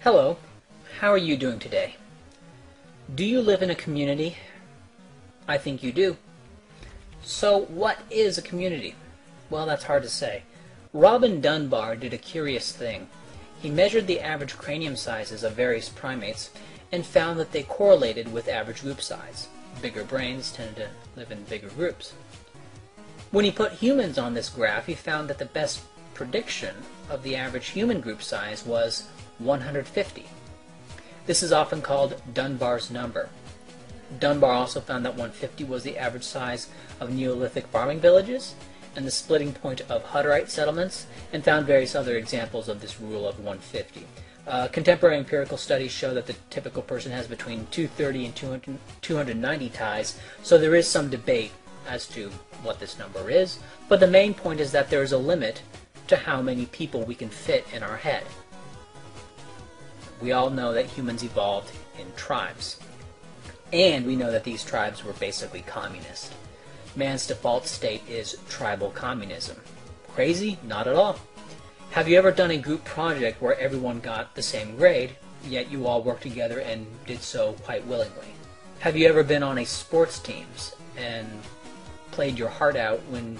Hello, how are you doing today? Do you live in a community? I think you do. So what is a community? Well, that's hard to say. Robin Dunbar did a curious thing. He measured the average cranium sizes of various primates and found that they correlated with average group size. Bigger brains tended to live in bigger groups. When he put humans on this graph, he found that the best prediction of the average human group size was 150. This is often called Dunbar's number. Dunbar also found that 150 was the average size of Neolithic farming villages and the splitting point of Hutterite settlements, and found various other examples of this rule of 150. Contemporary empirical studies show that the typical person has between 230 and 290 ties, so there is some debate as to what this number is, but the main point is that there is a limit to how many people we can fit in our head. We all know that humans evolved in tribes, and we know that these tribes were basically communist. Man's default state is tribal communism. Crazy? Not at all. Have you ever done a group project where everyone got the same grade, yet you all worked together and did so quite willingly? Have you ever been on a sports teams and played your heart out when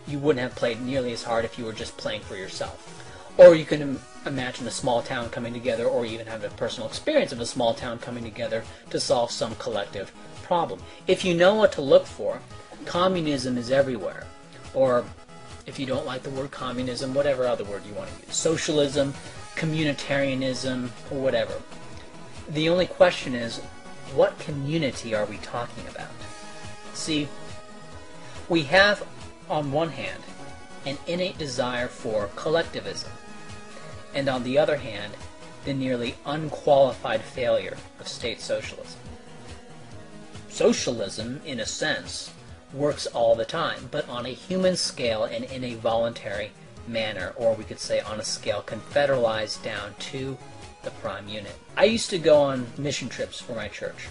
you wouldn't have played nearly as hard if you were just playing for yourself? Or you can imagine a small town coming together, or even have a personal experience of a small town coming together to solve some collective problem. If you know what to look for, communism is everywhere. Or, if you don't like the word communism, whatever other word you want to use. Socialism, communitarianism, or whatever. The only question is, what community are we talking about? See, we have, on one hand, an innate desire for collectivism, and on the other hand, the nearly unqualified failure of state socialism. Socialism, in a sense, works all the time, but on a human scale and in a voluntary manner, or we could say on a scale confederalized down to the prime unit. I used to go on mission trips for my church,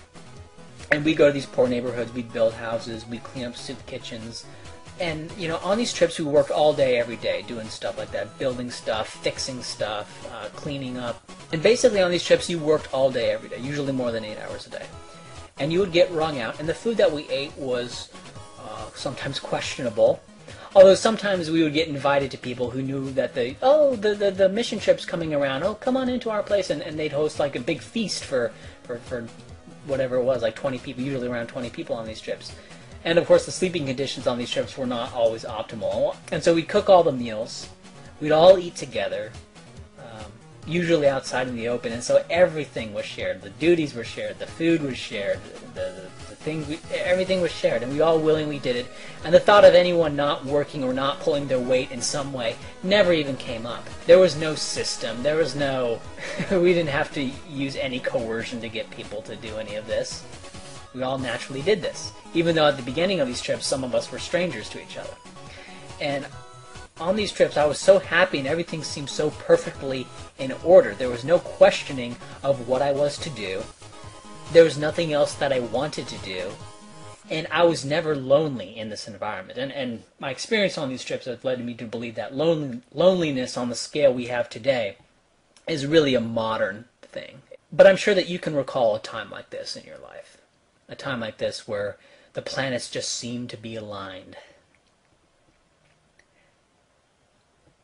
and we'd go to these poor neighborhoods, we'd build houses, we'd clean up soup kitchens, and, you know, on these trips we worked all day, every day, doing stuff like that, building stuff, fixing stuff, cleaning up. And basically on these trips you worked all day, every day, usually more than 8 hours a day. And you would get wrung out, and the food that we ate was sometimes questionable. Although sometimes we would get invited to people who knew that the mission trip's coming around, oh, come on into our place, and they'd host like a big feast for whatever it was, like 20 people, usually around 20 people on these trips. And of course the sleeping conditions on these trips were not always optimal. And so we'd cook all the meals, we'd all eat together, usually outside in the open, and so everything was shared. The duties were shared, the food was shared, everything was shared, and we all willingly did it. And the thought of anyone not working or not pulling their weight in some way never even came up. There was no system, there was no... we didn't have to use any coercion to get people to do any of this. We all naturally did this, even though at the beginning of these trips some of us were strangers to each other. And on these trips I was so happy and everything seemed so perfectly in order. There was no questioning of what I was to do. There was nothing else that I wanted to do. And I was never lonely in this environment. And my experience on these trips has led me to believe that loneliness on the scale we have today is really a modern thing. But I'm sure that you can recall a time like this in your life. A time like this where the planets just seem to be aligned.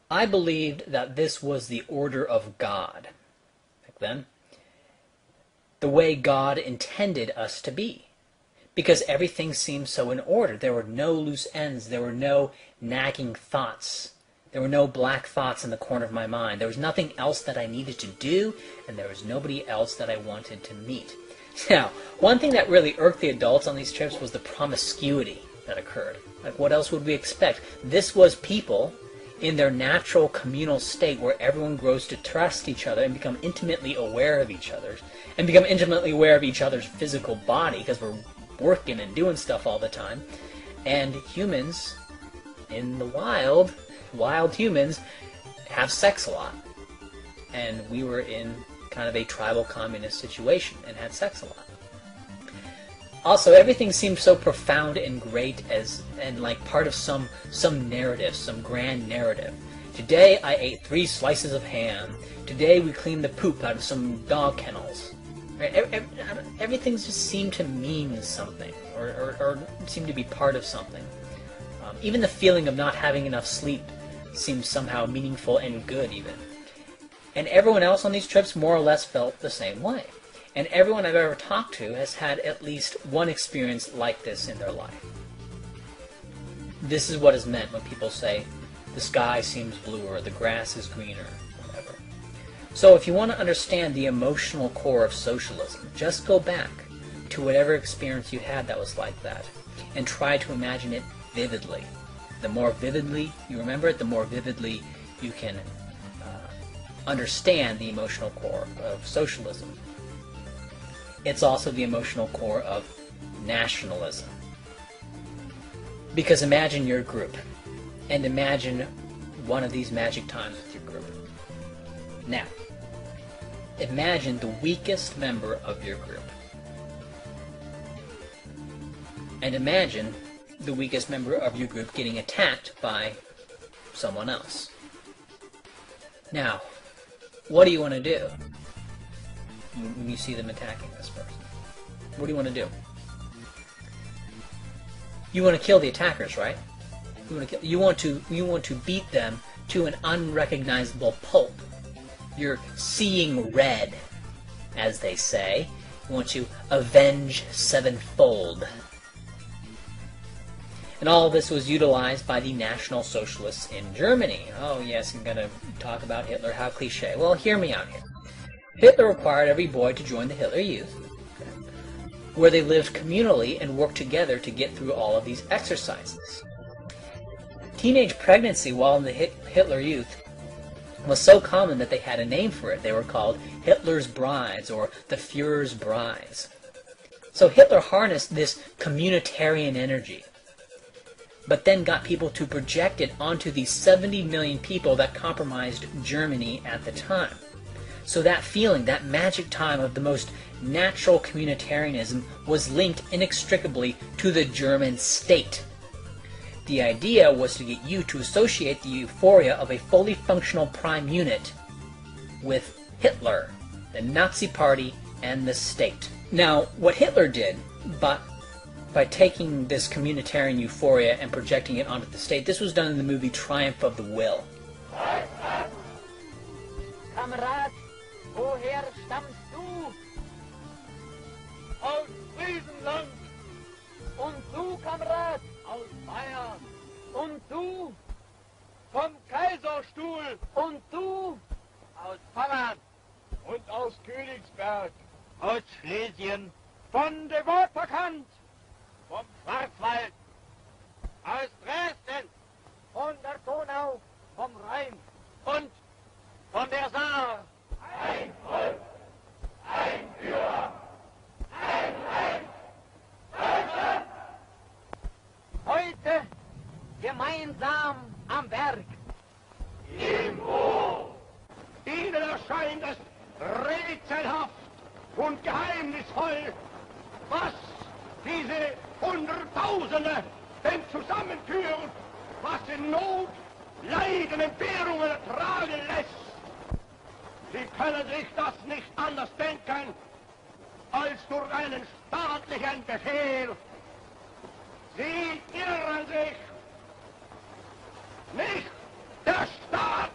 I believed that this was the order of God back then. The way God intended us to be. Because everything seemed so in order. There were no loose ends. There were no nagging thoughts. There were no black thoughts in the corner of my mind. There was nothing else that I needed to do, and there was nobody else that I wanted to meet. Now, one thing that really irked the adults on these trips was the promiscuity that occurred. Like, what else would we expect? This was people in their natural communal state where everyone grows to trust each other and become intimately aware of each other, and become intimately aware of each other's physical body because we're working and doing stuff all the time. And humans in the wild humans have sex a lot. And we were in kind of a tribal communist situation and had sex a lot. Also, everything seemed so profound and great and like part of some narrative, some grand narrative. Today I ate 3 slices of ham. Today we cleaned the poop out of some dog kennels. Right? Everything just seemed to mean something, or seemed to be part of something. Even the feeling of not having enough sleep seemed somehow meaningful and good even. And everyone else on these trips more or less felt the same way. And everyone I've ever talked to has had at least one experience like this in their life. This is what is meant when people say, the sky seems bluer, the grass is greener, whatever. So if you want to understand the emotional core of socialism, just go back to whatever experience you had that was like that, and try to imagine it vividly. The more vividly you remember it, the more vividly you can understand the emotional core of socialism. It's also the emotional core of nationalism. Because imagine your group, and imagine one of these magic times with your group. Now, imagine the weakest member of your group. And imagine the weakest member of your group getting attacked by someone else. Now, what do you want to do when you see them attacking this person? What do you want to do? You want to kill the attackers, right? You want to beat them to an unrecognizable pulp. You're seeing red, as they say. You want to avenge sevenfold. And all this was utilized by the National Socialists in Germany. Oh yes, I'm going to talk about Hitler. How cliche. Well, hear me out here. Hitler required every boy to join the Hitler Youth, where they lived communally and worked together to get through all of these exercises. Teenage pregnancy while in the Hitler Youth was so common that they had a name for it. They were called Hitler's Brides, or the Führer's Brides. So Hitler harnessed this communitarian energy, but then got people to project it onto the 70 million people that comprised Germany at the time. So that feeling, that magic time of the most natural communitarianism was linked inextricably to the German state. The idea was to get you to associate the euphoria of a fully functional prime unit with Hitler, the Nazi Party, and the state. Now, what Hitler did, by taking this communitarian euphoria and projecting it onto the state, this was done in the movie Triumph of the Will. Kamerad, woher stammst du? Aus Griechenland. Und du, Kamerad? Aus Bayern. Und du? Vom Kaiserstuhl. Und du? Aus Pommern. Und aus Königsberg. Aus Schlesien. Von der Wortverkannt. Vom Schwarzwald. Aus Dresden. Von der Donau. Vom Rhein. Und von der Saar. Ein Volk. Ein Führer. Ein Reich. Deutschland. Heute gemeinsam am Werk. Im Buch. Ihnen erscheint es rätselhaft und geheimnisvoll, was diese Hunderttausende denn zusammenführen, was in Not, Leiden, Entbehrungen ertragen lässt. Sie können sich das nicht anders denken, als durch einen staatlichen Befehl. Sie irren sich. Nicht der Staat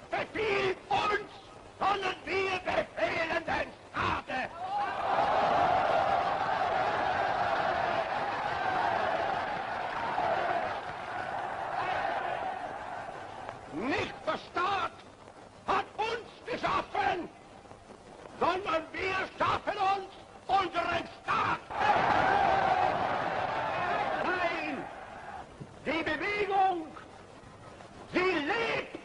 befiehlt uns, sondern wir befehlen den Staate. Nicht der Staat hat uns geschaffen, sondern wir schaffen uns unseren Staat. Nein, die Bewegung, sie lebt.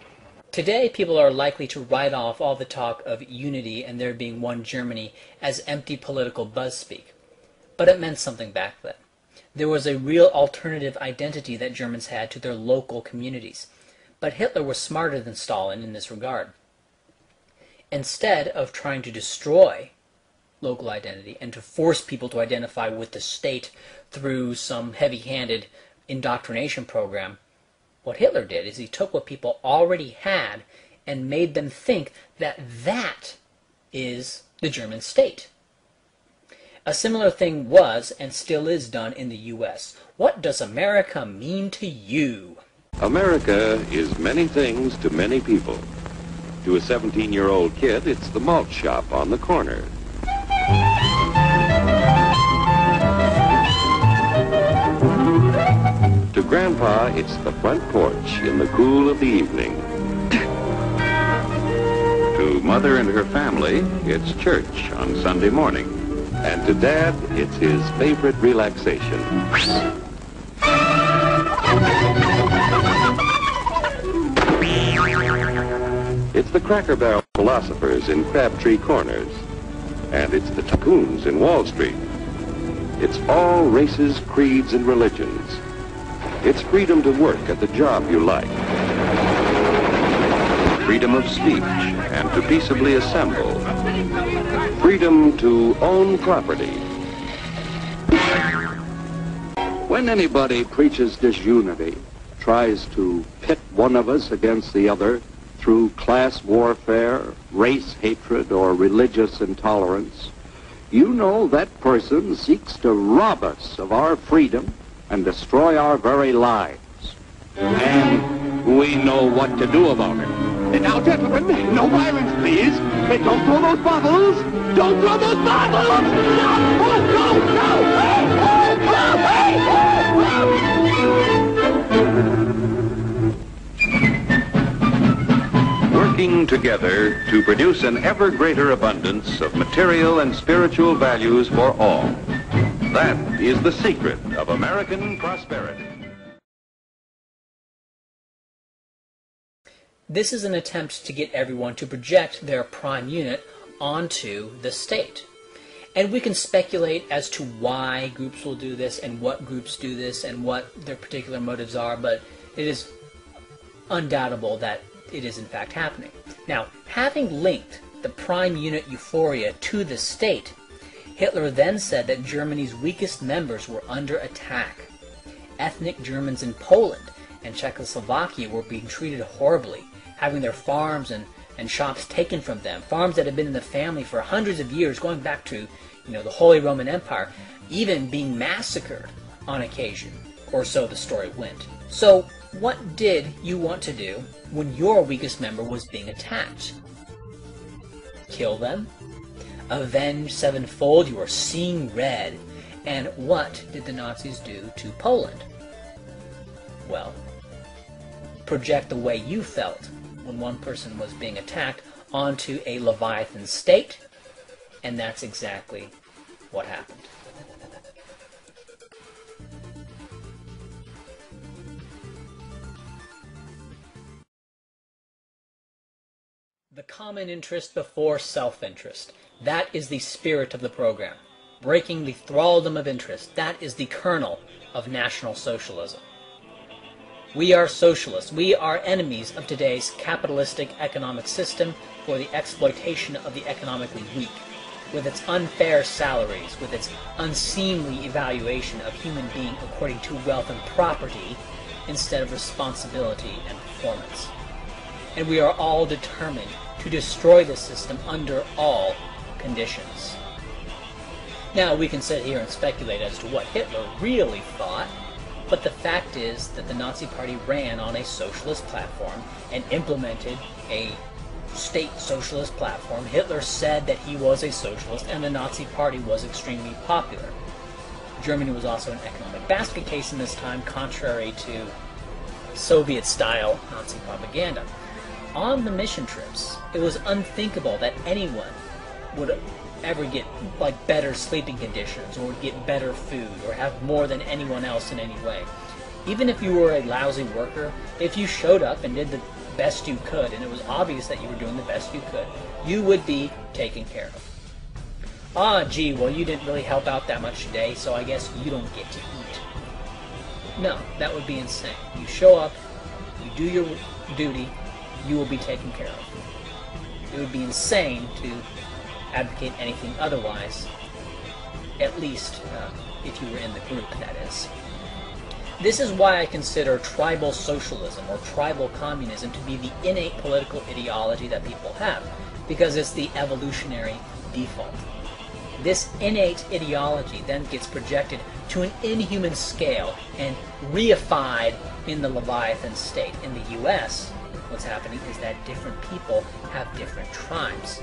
Today, people are likely to write off all the talk of unity and there being one Germany as empty political buzzspeak. But it meant something back then. There was a real alternative identity that Germans had to their local communities. But Hitler was smarter than Stalin in this regard. Instead of trying to destroy local identity and to force people to identify with the state through some heavy-handed indoctrination program, What Hitler did is he took what people already had and made them think that that is the German state. A similar thing was and still is done in the U.S. What does America mean to you? America is many things to many people. To a 17-year-old kid, it's the malt shop on the corner. To Grandpa, it's the front porch in the cool of the evening. To Mother and her family, it's church on Sunday morning. And to Dad, it's his favorite relaxation. It's the Cracker Barrel philosophers in Crabtree Corners. And it's the tycoons in Wall Street. It's all races, creeds, and religions. It's freedom to work at the job you like. Freedom of speech and to peaceably assemble. Freedom to own property. When anybody preaches disunity, tries to pit one of us against the other through class warfare, race hatred, or religious intolerance, you know that person seeks to rob us of our freedom and destroy our very lives. And we know what to do about it. Now, gentlemen, no violence, please. Don't throw those bottles. Don't throw those bottles. No! Oh, no! No! Hey! Oh, hey! Working together to produce an ever greater abundance of material and spiritual values for all. That is the secret of American prosperity. This is an attempt to get everyone to project their prime unit onto the state. And we can speculate as to why groups will do this and what groups do this and what their particular motives are, but it is undoubtable that it is in fact happening. Now, having linked the prime unit euphoria to the state, Hitler then said that Germany's weakest members were under attack. Ethnic Germans in Poland and Czechoslovakia were being treated horribly, having their farms and shops taken from them, farms that had been in the family for hundreds of years, going back to the Holy Roman Empire, even being massacred on occasion, or so the story went. So what did you want to do when your weakest member was being attacked? Kill them? Avenge sevenfold? You are seeing red. And what did the Nazis do to Poland? Well, project the way you felt when one person was being attacked onto a Leviathan state, and that's exactly what happened. The common interest before self-interest. That is the spirit of the program. Breaking the thraldom of interest. That is the kernel of National Socialism. We are socialists. We are enemies of today's capitalistic economic system for the exploitation of the economically weak, with its unfair salaries, with its unseemly evaluation of human being according to wealth and property instead of responsibility and performance. And we are all determined to destroy the system under all conditions. Now, we can sit here and speculate as to what Hitler really thought, but the fact is that the Nazi Party ran on a socialist platform and implemented a state socialist platform. Hitler said that he was a socialist, and the Nazi Party was extremely popular. Germany was also an economic basket case in this time, contrary to Soviet-style Nazi propaganda. On the mission trips, it was unthinkable that anyone would ever get better sleeping conditions or get better food or have more than anyone else in any way. Even if you were a lousy worker, if you showed up and did the best you could, and it was obvious that you were doing the best you could, you would be taken care of. Ah, gee, well, you didn't really help out that much today, so I guess you don't get to eat. No, that would be insane. You show up, you do your duty, you will be taken care of. It would be insane to advocate anything otherwise, at least if you were in the group, that is. This is why I consider tribal socialism or tribal communism to be the innate political ideology that people have, because it's the evolutionary default. This innate ideology then gets projected to an inhuman scale and reified in the Leviathan state. In the US, what's happening is that different people have different tribes.